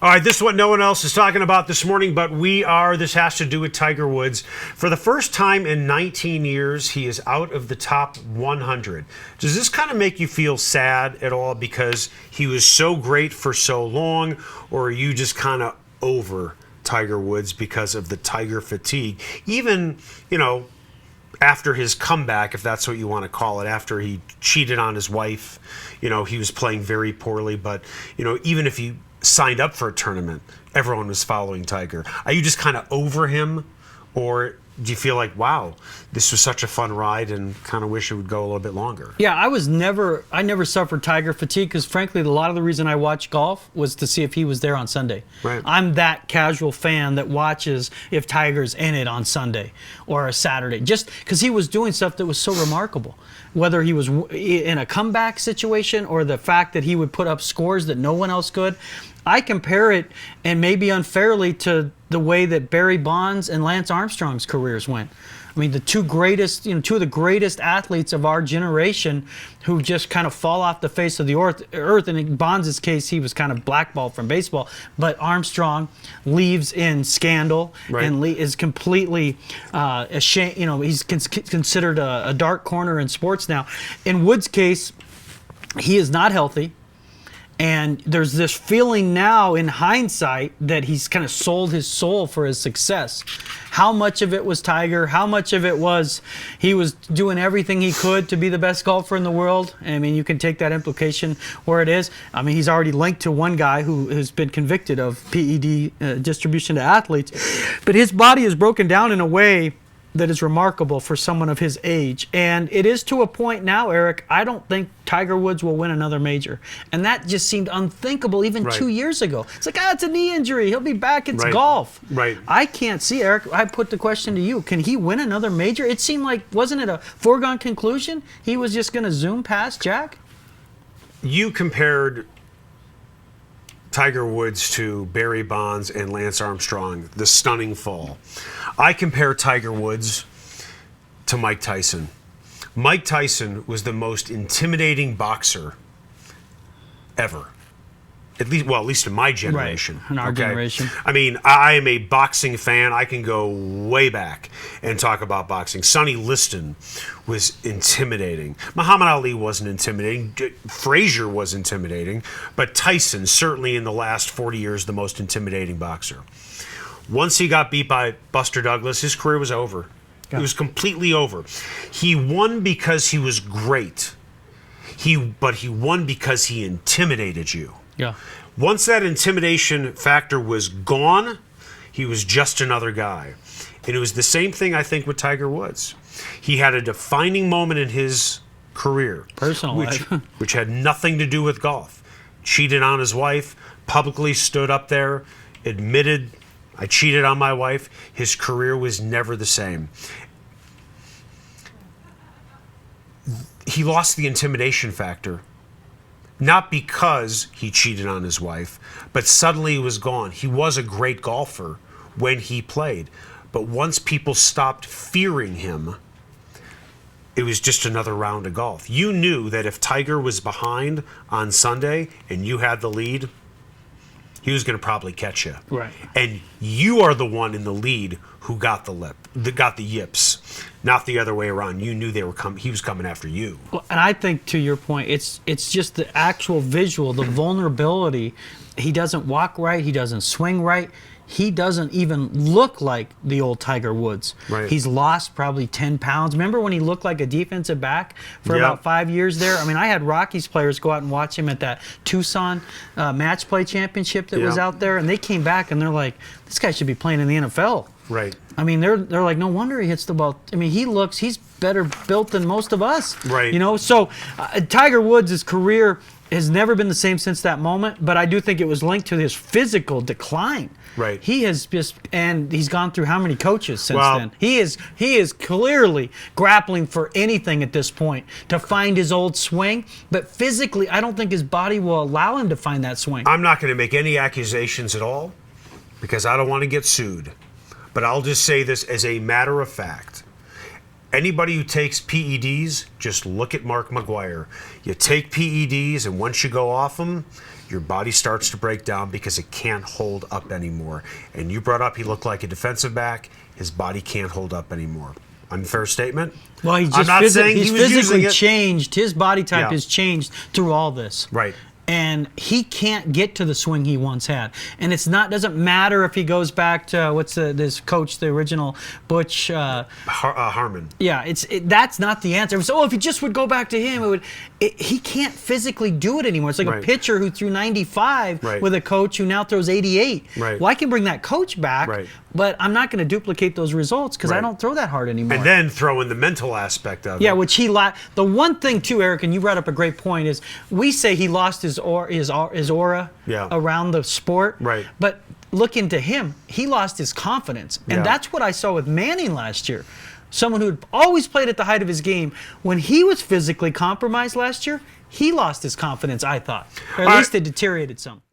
All right, this is what no one else is talking about this morning, but we are. This has to do with Tiger Woods. For the first time in 19 years, he is out of the top 100. Does this kind of make you feel sad at all because he was so great for so long, or are you just kind of over Tiger Woods because of the Tiger fatigue? Even, after his comeback, if that's what you want to call it, after he cheated on his wife, he was playing very poorly, but, even if he signed up for a tournament, everyone was following Tiger. Are you just kind of over him, or do you feel like, wow, this was such a fun ride and kind of wish it would go a little bit longer? Yeah, I never suffered Tiger fatigue because, frankly, a lot of the reason I watched golf was to see if he was there on Sunday. Right. I'm that casual fan that watches if Tiger's in it on Sunday or a Saturday, just because he was doing stuff that was so remarkable. Whether he was in a comeback situation or the fact that he would put up scores that no one else could. I compare it, and maybe unfairly, to the way that Barry Bonds and Lance Armstrong's careers went. I mean, the two of the greatest athletes of our generation who just kind of fall off the face of the earth. And in Bonds' case, he was kind of blackballed from baseball. But Armstrong leaves in scandal and is completely ashamed. He's considered a dark corner in sports now. In Woods' case, he is not healthy. And there's this feeling now in hindsight that he's kind of sold his soul for his success. How much of it was Tiger? How much of it was he was doing everything he could to be the best golfer in the world? I mean, you can take that implication where it is. I mean, he's already linked to one guy who has been convicted of PED distribution to athletes. But his body is broken down in a way that is remarkable for someone of his age. And it is to a point now, Eric, I don't think Tiger Woods will win another major. And that just seemed unthinkable even 2 years ago. It's like, it's a knee injury. He'll be back. It's golf. Right. I can't see, Eric. I put the question to you. Can he win another major? It seemed like, wasn't it a foregone conclusion? He was just going to zoom past Jack? You compared Tiger Woods to Barry Bonds and Lance Armstrong, the stunning fall. I compare Tiger Woods to Mike Tyson. Mike Tyson was the most intimidating boxer ever. At least in my generation. Right, in our generation. I mean, I am a boxing fan. I can go way back and talk about boxing. Sonny Liston was intimidating. Muhammad Ali wasn't intimidating. Frazier was intimidating. But Tyson, certainly in the last 40 years, the most intimidating boxer. Once he got beat by Buster Douglas, his career was over. Yeah. It was completely over. He won because he was great. But he won because he intimidated you. Yeah. Once that intimidation factor was gone, he was just another guy. And it was the same thing, I think, with Tiger Woods. He had a defining moment in his career. Personal life. Which had nothing to do with golf. Cheated on his wife, publicly stood up there, admitted, I cheated on my wife. His career was never the same. He lost the intimidation factor. Not because he cheated on his wife, but suddenly he was gone. He was a great golfer when he played. But once people stopped fearing him, it was just another round of golf. You knew that if Tiger was behind on Sunday and you had the lead, he was going to probably catch you. Right. And you are the one in the lead who got got the yips, not the other way around. You knew he was coming after you. Well, and I think, to your point, it's just the actual visual, the vulnerability. He doesn't walk right. He doesn't swing right. He doesn't even look like the old Tiger Woods. Right. He's lost probably 10 pounds. Remember when he looked like a defensive back for about 5 years there? I mean, I had Rockies players go out and watch him at that Tucson match play championship that was out there, and they came back and they're like, this guy should be playing in the NFL. Right. I mean, they're like, no wonder he hits the ball. I mean, he's better built than most of us. Right. So Tiger Woods' career has never been the same since that moment, but I do think it was linked to his physical decline. Right. He has and he's gone through how many coaches since then? He is clearly grappling for anything at this point to find his old swing, but physically, I don't think his body will allow him to find that swing. I'm not going to make any accusations at all because I don't want to get sued. But I'll just say this as a matter of fact. Anybody who takes PEDs, just look at Mark McGwire. You take PEDs, and once you go off them, your body starts to break down because it can't hold up anymore. And you brought up he looked like a defensive back. His body can't hold up anymore. Unfair statement? Well, he's I'm just not saying he's he was physically using it. changed. His body type Yeah. has changed through all this. Right. And he can't get to the swing he once had. And it's not doesn't matter if he goes back to this coach, the original Butch Harmon. Yeah, that's not the answer. So, if he just would go back to him, he can't physically do it anymore. It's like Right. a pitcher who threw 95 Right. with a coach who now throws 88. Right. Well, I can bring that coach back, Right. but I'm not going to duplicate those results because I Right. don't throw that hard anymore. And then throw in the mental aspect of it. Yeah, which the one thing too, Eric, and you brought up a great point, is we say he lost his aura Yeah. around the sport. Right. But look into him, he lost his confidence. And Yeah. that's what I saw with Manning last year. Someone who had always played at the height of his game. When he was physically compromised last year, he lost his confidence, I thought. Or at least it deteriorated some.